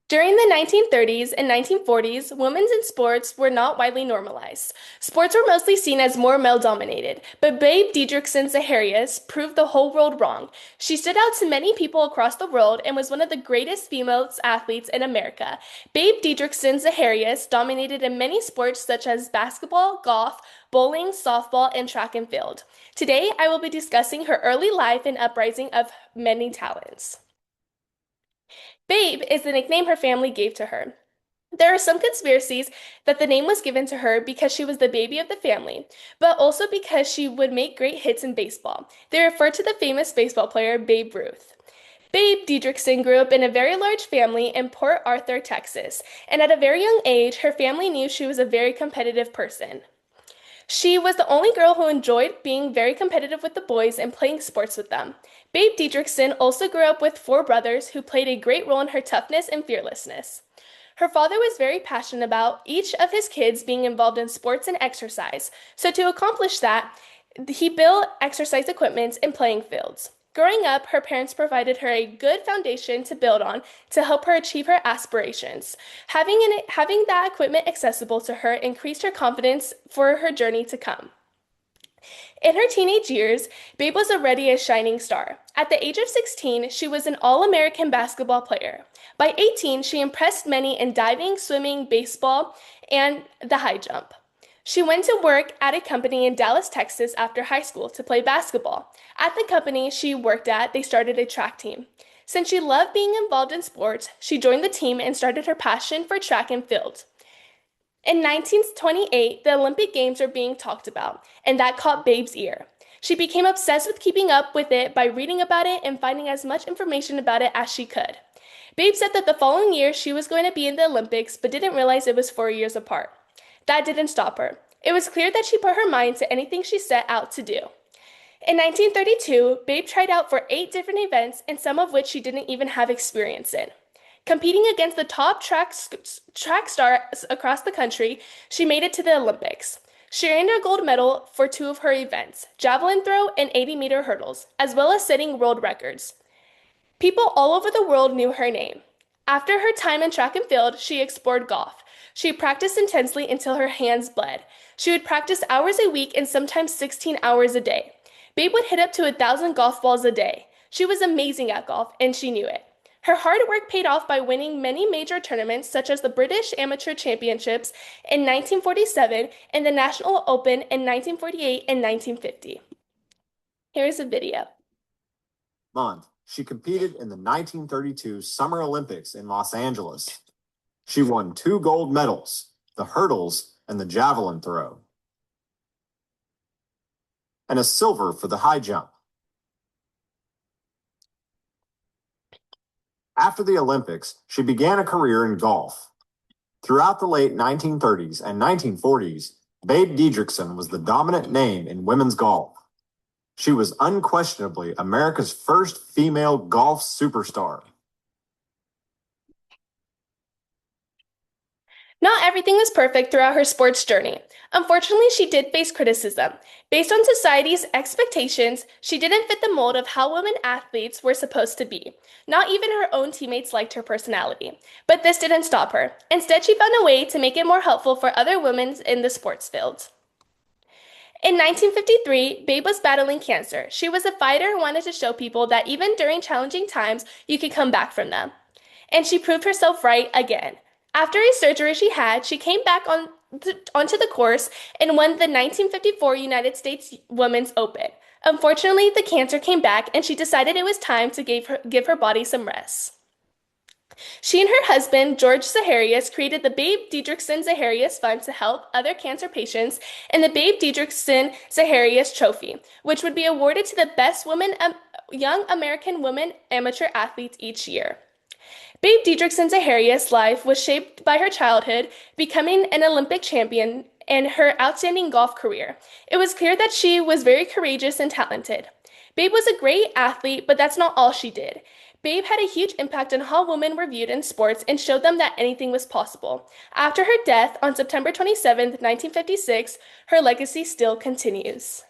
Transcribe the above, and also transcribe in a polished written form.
During the 1930s and 1940s, women in sports were not widely normalized. Sports were mostly seen as more male-dominated, but Babe Didrikson Zaharias proved the whole world wrong. She stood out to many people across the world and was one of the greatest female athletes in America. Babe Didrikson Zaharias dominated in many sports such as basketball, golf, bowling, softball, and track and field. Today, I will be discussing her early life and uprising of many talents. Babe is the nickname her family gave to her. There are some conspiracies that the name was given to her because she was the baby of the family, but also because she would make great hits in baseball. They refer to the famous baseball player Babe Ruth. Babe Didrikson grew up in a very large family in Port Arthur, Texas, and at a very young age, her family knew she was a very competitive person. She was the only girl who enjoyed being very competitive with the boys and playing sports with them. Babe Didrikson also grew up with four brothers who played a great role in her toughness and fearlessness. Her father was very passionate about each of his kids being involved in sports and exercise, so to accomplish that, he built exercise equipment and playing fields. Growing up, her parents provided her a good foundation to build on to help her achieve her aspirations. Having that equipment accessible to her increased her confidence for her journey to come. In her teenage years, Babe was already a shining star. At the age of 16, she was an All-American basketball player. By 18, she impressed many in diving, swimming, baseball, and the high jump. She went to work at a company in Dallas, Texas after high school to play basketball. At the company she worked at, they started a track team. Since she loved being involved in sports, she joined the team and started her passion for track and field. In 1928, the Olympic Games were being talked about, and that caught Babe's ear. She became obsessed with keeping up with it by reading about it and finding as much information about it as she could. Babe said that the following year she was going to be in the Olympics, but didn't realize it was 4 years apart. That didn't stop her. It was clear that she put her mind to anything she set out to do. In 1932, Babe tried out for 8 different events, and some of which she didn't even have experience in. Competing against the top track stars across the country, she made it to the Olympics. She earned a gold medal for 2 of her events, javelin throw and 80-meter hurdles, as well as setting world records. People all over the world knew her name. After her time in track and field, she explored golf. She practiced intensely until her hands bled. She would practice hours a week and sometimes 16 hours a day. Babe would hit up to 1,000 golf balls a day. She was amazing at golf, and she knew it. Her hard work paid off by winning many major tournaments, such as the British Amateur Championships in 1947 and the National Open in 1948 and 1950. Here's a video. Month, she competed in the 1932 Summer Olympics in Los Angeles. She won 2 gold medals, the hurdles and the javelin throw, and a silver for the high jump. After the Olympics, she began a career in golf. Throughout the late 1930s and 1940s, Babe Didrikson was the dominant name in women's golf. She was unquestionably America's first female golf superstar. Not everything was perfect throughout her sports journey. Unfortunately, she did face criticism. Based on society's expectations, she didn't fit the mold of how women athletes were supposed to be. Not even her own teammates liked her personality. But this didn't stop her. Instead, she found a way to make it more helpful for other women in the sports field. In 1953, Babe was battling cancer. She was a fighter who wanted to show people that even during challenging times, you could come back from them. And she proved herself right again. After a surgery she had, she came back onto the course and won the 1954 United States Women's Open. Unfortunately, the cancer came back and she decided it was time to give her body some rest. She and her husband, George Zaharias, created the Babe Didrikson Zaharias Fund to help other cancer patients and the Babe Didrikson Zaharias Trophy, which would be awarded to the best young American women amateur athletes each year. Babe Didrikson Zaharias' life was shaped by her childhood, becoming an Olympic champion, and her outstanding golf career. It was clear that she was very courageous and talented. Babe was a great athlete, but that's not all she did. Babe had a huge impact on how women were viewed in sports and showed them that anything was possible. After her death on September 27, 1956, her legacy still continues.